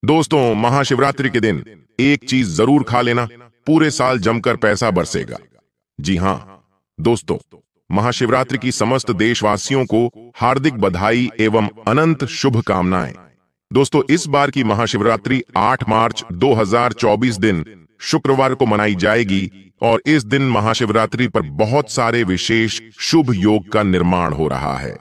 दोस्तों, महाशिवरात्रि के दिन एक चीज जरूर खा लेना, पूरे साल जमकर पैसा बरसेगा। जी हां दोस्तों, महाशिवरात्रि की समस्त देशवासियों को हार्दिक बधाई एवं अनंत शुभकामनाएं। दोस्तों, इस बार की महाशिवरात्रि 8 मार्च 2024 दिन शुक्रवार को मनाई जाएगी और इस दिन महाशिवरात्रि पर बहुत सारे विशेष शुभ योग का निर्माण हो रहा है।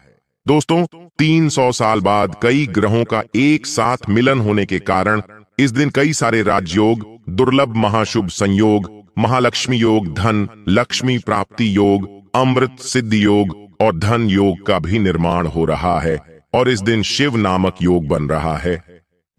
दोस्तों, 300 साल बाद कई ग्रहों का एक साथ मिलन होने के कारण इस दिन कई सारे राजयोग, दुर्लभ महाशुभ संयोग, महालक्ष्मी योग, धन लक्ष्मी प्राप्ति योग, अमृत सिद्धि योग और धन योग का भी निर्माण हो रहा है और इस दिन शिव नामक योग बन रहा है।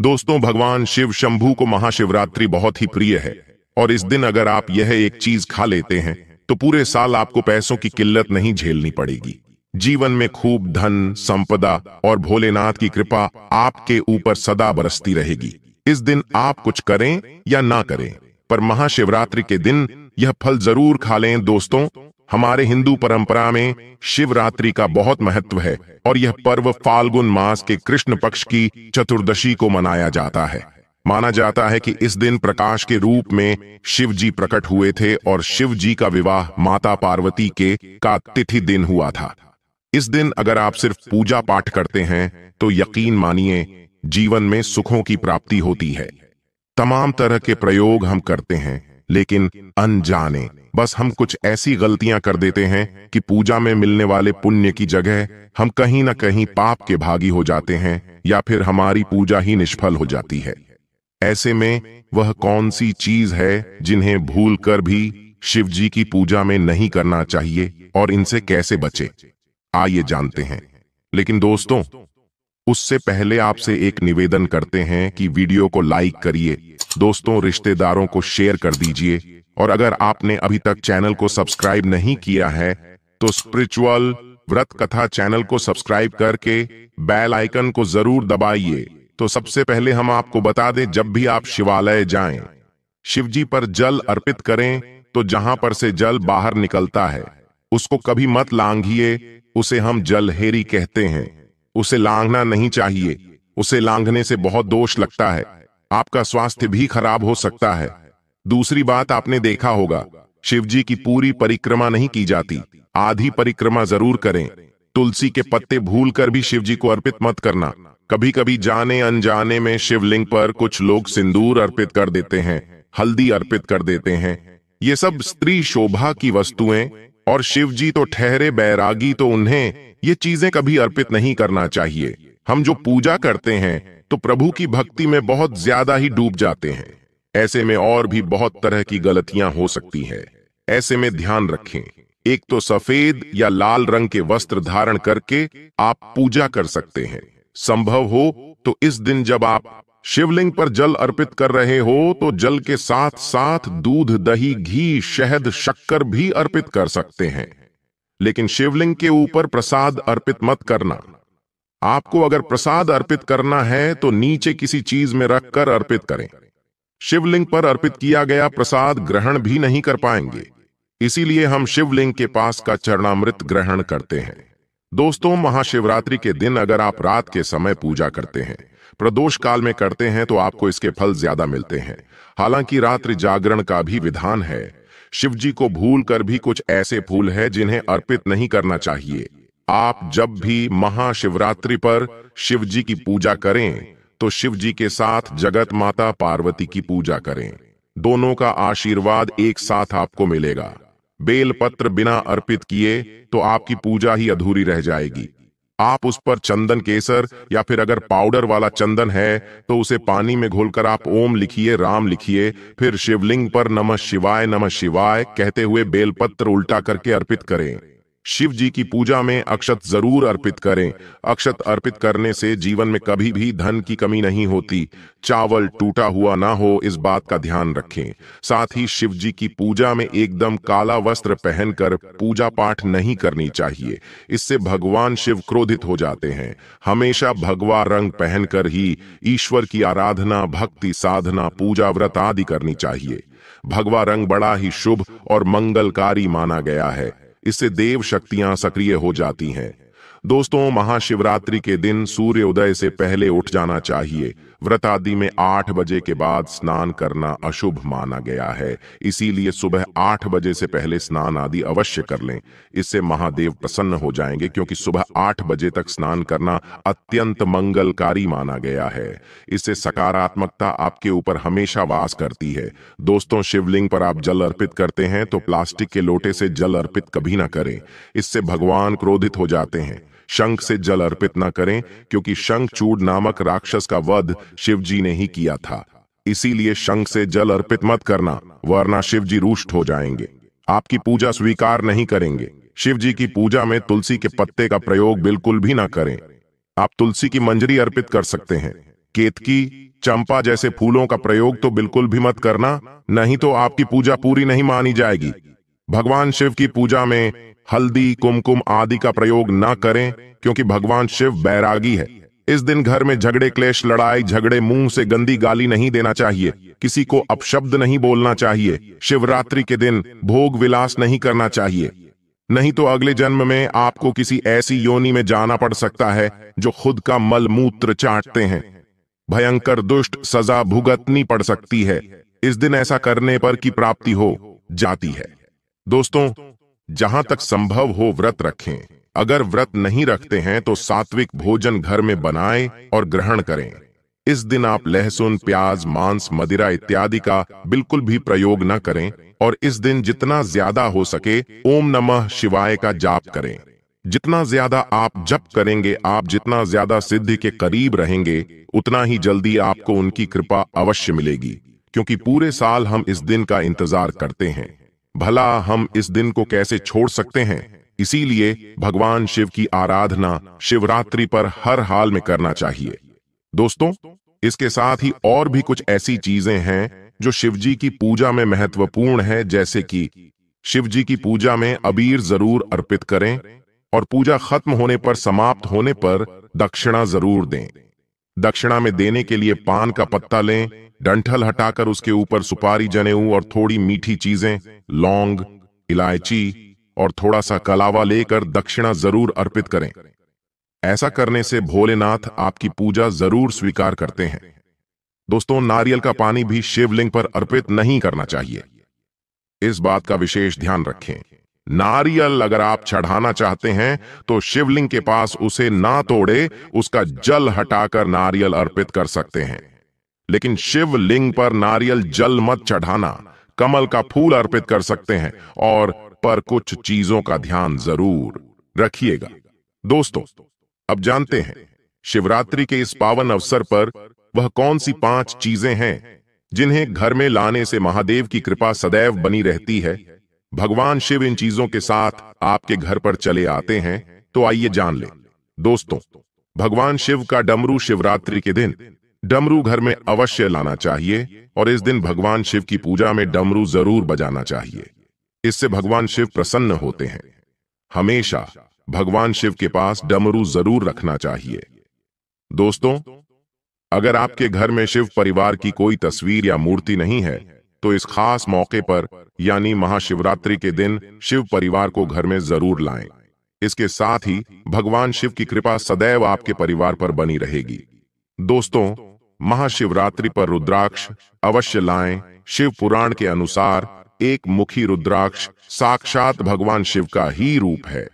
दोस्तों, भगवान शिव शंभू को महाशिवरात्रि बहुत ही प्रिय है और इस दिन अगर आप यह एक चीज खा लेते हैं तो पूरे साल आपको पैसों की किल्लत नहीं झेलनी पड़ेगी। जीवन में खूब धन, संपदा और भोलेनाथ की कृपा आपके ऊपर सदा बरसती रहेगी। इस दिन आप कुछ करें या ना करें, पर महाशिवरात्रि के दिन यह फल जरूर खा लें। दोस्तों, हमारे हिंदू परंपरा में शिवरात्रि का बहुत महत्व है और यह पर्व फाल्गुन मास के कृष्ण पक्ष की चतुर्दशी को मनाया जाता है। माना जाता है कि इस दिन प्रकाश के रूप में शिव जी प्रकट हुए थे और शिव जी का विवाह माता पार्वती के का तिथि दिन हुआ था। इस दिन अगर आप सिर्फ पूजा पाठ करते हैं तो यकीन मानिए जीवन में सुखों की प्राप्ति होती है। तमाम तरह के प्रयोग हम करते हैं, लेकिन अनजाने बस हम कुछ ऐसी गलतियां कर देते हैं कि पूजा में मिलने वाले पुण्य की जगह हम कहीं ना कहीं पाप के भागी हो जाते हैं या फिर हमारी पूजा ही निष्फल हो जाती है। ऐसे में वह कौन सी चीज है जिन्हें भूलकर भी शिव जी की पूजा में नहीं करना चाहिए और इनसे कैसे बचे, आइए जानते हैं। लेकिन दोस्तों, उससे पहले आपसे एक निवेदन करते हैं कि वीडियो को लाइक करिए, दोस्तों रिश्तेदारों को शेयर कर दीजिए और अगर आपने अभी तक चैनल को सब्सक्राइब नहीं किया है तो स्पिरिचुअल व्रत कथा चैनल को सब्सक्राइब करके बेल आइकन को जरूर दबाइए। तो सबसे पहले हम आपको बता दें, जब भी आप शिवालय जाएं, शिवजी पर जल अर्पित करें तो जहां पर से जल बाहर निकलता है उसको कभी मत लांघिए। उसे हम जलहेरी कहते हैं। उसे लांघना नहीं चाहिए, उसे लांघने से बहुत दोष लगता है, आपका स्वास्थ्य भी खराब हो सकता है। दूसरी बात, आपने देखा होगा शिवजी की पूरी परिक्रमा नहीं की जाती, आधी परिक्रमा जरूर करें। तुलसी के पत्ते भूलकर भी शिवजी को अर्पित मत करना। कभी कभी जाने अनजाने में शिवलिंग पर कुछ लोग सिंदूर अर्पित कर देते हैं, हल्दी अर्पित कर देते हैं। ये सब स्त्री शोभा की वस्तुएं और शिवजी तो ठहरे बैरागी, तो उन्हें ये चीजें कभी अर्पित नहीं करना चाहिए। हम जो पूजा करते हैं तो प्रभु की भक्ति में बहुत ज्यादा ही डूब जाते हैं। ऐसे में और भी बहुत तरह की गलतियां हो सकती हैं। ऐसे में ध्यान रखें, एक तो सफेद या लाल रंग के वस्त्र धारण करके आप पूजा कर सकते हैं। संभव हो तो इस दिन जब आप शिवलिंग पर जल अर्पित कर रहे हो तो जल के साथ साथ दूध, दही, घी, शहद, शक्कर भी अर्पित कर सकते हैं, लेकिन शिवलिंग के ऊपर प्रसाद अर्पित मत करना। आपको अगर प्रसाद अर्पित करना है तो नीचे किसी चीज में रखकर अर्पित करें। शिवलिंग पर अर्पित किया गया प्रसाद ग्रहण भी नहीं कर पाएंगे, इसीलिए हम शिवलिंग के पास का चरणामृत ग्रहण करते हैं। दोस्तों, महाशिवरात्रि के दिन अगर आप रात के समय पूजा करते हैं, प्रदोष काल में करते हैं तो आपको इसके फल ज्यादा मिलते हैं। हालांकि रात्रि जागरण का भी विधान है। शिवजी को भूल कर भी कुछ ऐसे फूल हैं जिन्हें अर्पित नहीं करना चाहिए। आप जब भी महाशिवरात्रि पर शिवजी की पूजा करें तो शिवजी के साथ जगत माता पार्वती की पूजा करें। दोनों का आशीर्वाद एक साथ आपको मिलेगा। बेलपत्र बिना अर्पित किए तो आपकी पूजा ही अधूरी रह जाएगी। आप उस पर चंदन केसर या फिर अगर पाउडर वाला चंदन है तो उसे पानी में घोलकर आप ओम लिखिए, राम लिखिए, फिर शिवलिंग पर नमः शिवाय कहते हुए बेलपत्र उल्टा करके अर्पित करें। शिव जी की पूजा में अक्षत जरूर अर्पित करें। अक्षत अर्पित करने से जीवन में कभी भी धन की कमी नहीं होती। चावल टूटा हुआ ना हो, इस बात का ध्यान रखें। साथ ही शिव जी की पूजा में एकदम काला वस्त्र पहनकर पूजा पाठ नहीं करनी चाहिए, इससे भगवान शिव क्रोधित हो जाते हैं। हमेशा भगवा रंग पहनकर ही ईश्वर की आराधना, भक्ति, साधना, पूजा, व्रत आदि करनी चाहिए। भगवा रंग बड़ा ही शुभ और मंगलकारी माना गया है। इससे देव शक्तियां सक्रिय हो जाती हैं। दोस्तों, महाशिवरात्रि के दिन सूर्य उदय से पहले उठ जाना चाहिए। व्रत आदि में 8 बजे के बाद स्नान करना अशुभ माना गया है। इसीलिए सुबह 8 बजे से पहले स्नान आदि अवश्य कर लें। इससे महादेव प्रसन्न हो जाएंगे, क्योंकि सुबह 8 बजे तक स्नान करना अत्यंत मंगलकारी माना गया है। इससे सकारात्मकता आपके ऊपर हमेशा वास करती है। दोस्तों, शिवलिंग पर आप जल अर्पित करते हैं तो प्लास्टिक के लोटे से जल अर्पित कभी ना करें। इससे भगवान क्रोधित हो जाते हैं। शंख से जल अर्पित न करें, क्योंकि शंखचूड नामक राक्षस का वध शिवजी ने ही किया था। इसीलिए शंख से जल अर्पित मत करना, वरना शिवजी रुष्ट हो जाएंगे, आपकी पूजा स्वीकार नहीं करेंगे। शिवजी की पूजा में तुलसी के पत्ते का प्रयोग बिल्कुल भी ना करें। आप तुलसी की मंजरी अर्पित कर सकते हैं। केतकी, चंपा जैसे फूलों का प्रयोग तो बिल्कुल भी मत करना, नहीं तो आपकी पूजा पूरी नहीं मानी जाएगी। भगवान शिव की पूजा में हल्दी, कुमकुम आदि का प्रयोग न करें, क्योंकि भगवान शिव बैरागी है। इस दिन घर में झगड़े, क्लेश, लड़ाई झगड़े, मुंह से गंदी गाली नहीं देना चाहिए, किसी को अपशब्द नहीं बोलना चाहिए। शिवरात्रि के दिन भोग विलास नहीं करना चाहिए, नहीं तो अगले जन्म में आपको किसी ऐसी योनि में जाना पड़ सकता है जो खुद का मल मूत्र चाटते हैं। भयंकर दुष्ट सजा भुगतनी पड़ सकती है। इस दिन ऐसा करने पर की प्राप्ति हो जाती है। दोस्तों, जहां तक संभव हो व्रत रखें। अगर व्रत नहीं रखते हैं तो सात्विक भोजन घर में बनाएं और ग्रहण करें। इस दिन आप लहसुन, प्याज, मांस, मदिरा इत्यादि का बिल्कुल भी प्रयोग न करें और इस दिन जितना ज्यादा हो सके ओम नमः शिवाय का जाप करें। जितना ज्यादा आप जप करेंगे, आप जितना ज्यादा सिद्धि के करीब रहेंगे, उतना ही जल्दी आपको उनकी कृपा अवश्य मिलेगी, क्योंकि पूरे साल हम इस दिन का इंतजार करते हैं। भला हम इस दिन को कैसे छोड़ सकते हैं? इसीलिए भगवान शिव की आराधना शिवरात्रि पर हर हाल में करना चाहिए। दोस्तों, इसके साथ ही और भी कुछ ऐसी चीजें हैं जो शिवजी की पूजा में महत्वपूर्ण है, जैसे कि शिवजी की पूजा में अबीर जरूर अर्पित करें और पूजा खत्म होने पर, समाप्त होने पर दक्षिणा जरूर दें। दक्षिणा में देने के लिए पान का पत्ता लें, डंठल हटाकर उसके ऊपर सुपारी, जनेऊ और थोड़ी मीठी चीजें, लौंग, इलायची और थोड़ा सा कलावा लेकर दक्षिणा जरूर अर्पित करें। ऐसा करने से भोलेनाथ आपकी पूजा जरूर स्वीकार करते हैं। दोस्तों, नारियल का पानी भी शिवलिंग पर अर्पित नहीं करना चाहिए। इस बात का विशेष ध्यान रखें। नारियल अगर आप चढ़ाना चाहते हैं तो शिवलिंग के पास उसे ना तोड़े, उसका जल हटाकर नारियल अर्पित कर सकते हैं, लेकिन शिवलिंग पर नारियल जल मत चढ़ाना। कमल का फूल अर्पित कर सकते हैं, और पर कुछ चीजों का ध्यान जरूर रखिएगा। दोस्तों, अब जानते हैं शिवरात्रि के इस पावन अवसर पर वह कौन सी 5 चीजें हैं जिन्हें घर में लाने से महादेव की कृपा सदैव बनी रहती है। भगवान शिव इन चीजों के साथ आपके घर पर चले आते हैं, तो आइए जान लें। दोस्तों, भगवान शिव का डमरू शिवरात्रि के दिन डमरू घर में अवश्य लाना चाहिए और इस दिन भगवान शिव की पूजा में डमरू जरूर बजाना चाहिए। इससे भगवान शिव प्रसन्न होते हैं। हमेशा भगवान शिव के पास डमरू जरूर रखना चाहिए। दोस्तों, अगर आपके घर में शिव परिवार की कोई तस्वीर या मूर्ति नहीं है, तो इस खास मौके पर यानी महाशिवरात्रि के दिन शिव परिवार को घर में जरूर लाएं। इसके साथ ही भगवान शिव की कृपा सदैव आपके परिवार पर बनी रहेगी। दोस्तों, महाशिवरात्रि पर रुद्राक्ष अवश्य लाएं। शिव पुराण के अनुसार एक मुखी रुद्राक्ष साक्षात भगवान शिव का ही रूप है।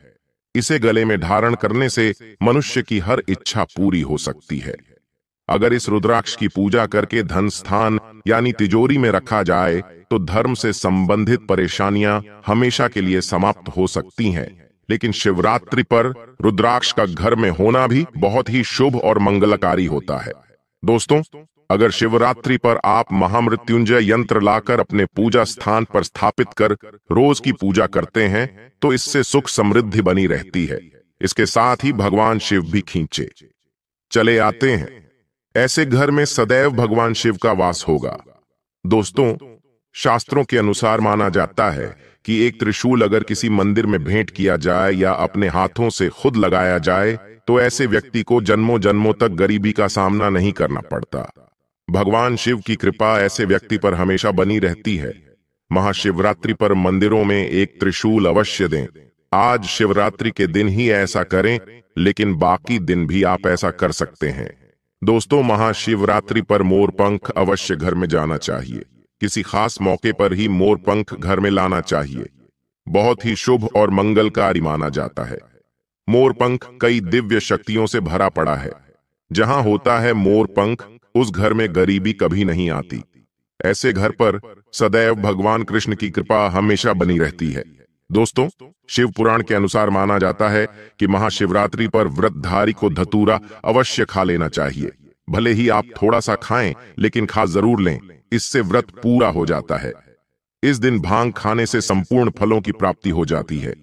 इसे गले में धारण करने से मनुष्य की हर इच्छा पूरी हो सकती है। अगर इस रुद्राक्ष की पूजा करके धन स्थान यानी तिजोरी में रखा जाए तो धर्म से संबंधित परेशानियां हमेशा के लिए समाप्त हो सकती हैं। लेकिन शिवरात्रि पर रुद्राक्ष का घर में होना भी बहुत ही शुभ और मंगलकारी होता है। दोस्तों, अगर शिवरात्रि पर आप महामृत्युंजय यंत्र लाकर अपने पूजा स्थान पर स्थापित कर रोज की पूजा करते हैं तो इससे सुख समृद्धि बनी रहती है। इसके साथ ही भगवान शिव भी खींचे चले आते हैं। ऐसे घर में सदैव भगवान शिव का वास होगा। दोस्तों, शास्त्रों के अनुसार माना जाता है कि एक त्रिशूल अगर किसी मंदिर में भेंट किया जाए या अपने हाथों से खुद लगाया जाए तो ऐसे व्यक्ति को जन्मों जन्मों तक गरीबी का सामना नहीं करना पड़ता। भगवान शिव की कृपा ऐसे व्यक्ति पर हमेशा बनी रहती है। महाशिवरात्रि पर मंदिरों में एक त्रिशूल अवश्य दें। आज शिवरात्रि के दिन ही ऐसा करें, लेकिन बाकी दिन भी आप ऐसा कर सकते हैं। दोस्तों, महाशिवरात्रि पर मोरपंख अवश्य घर में जाना चाहिए। किसी खास मौके पर ही मोरपंख घर में लाना चाहिए। बहुत ही शुभ और मंगलकारी माना जाता है। मोरपंख कई दिव्य शक्तियों से भरा पड़ा है। जहां होता है मोरपंख, उस घर में गरीबी कभी नहीं आती। ऐसे घर पर सदैव भगवान कृष्ण की कृपा हमेशा बनी रहती है। दोस्तों, शिव पुराण के अनुसार माना जाता है कि महाशिवरात्रि पर व्रतधारी को धतूरा अवश्य खा लेना चाहिए। भले ही आप थोड़ा सा खाएं, लेकिन खा जरूर लें। इससे व्रत पूरा हो जाता है। इस दिन भांग खाने से संपूर्ण फलों की प्राप्ति हो जाती है।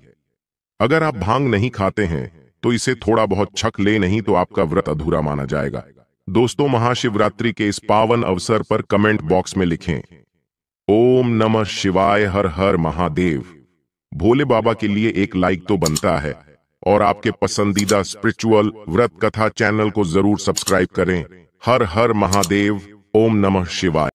अगर आप भांग नहीं खाते हैं तो इसे थोड़ा बहुत छक ले, नहीं तो आपका व्रत अधूरा माना जाएगा। दोस्तों, महाशिवरात्रि के इस पावन अवसर पर कमेंट बॉक्स में लिखें ओम नमः शिवाय, हर हर महादेव। भोले बाबा के लिए एक लाइक तो बनता है, और आपके पसंदीदा स्पिरिचुअल व्रत कथा चैनल को जरूर सब्सक्राइब करें। हर हर महादेव, ओम नमः शिवाय।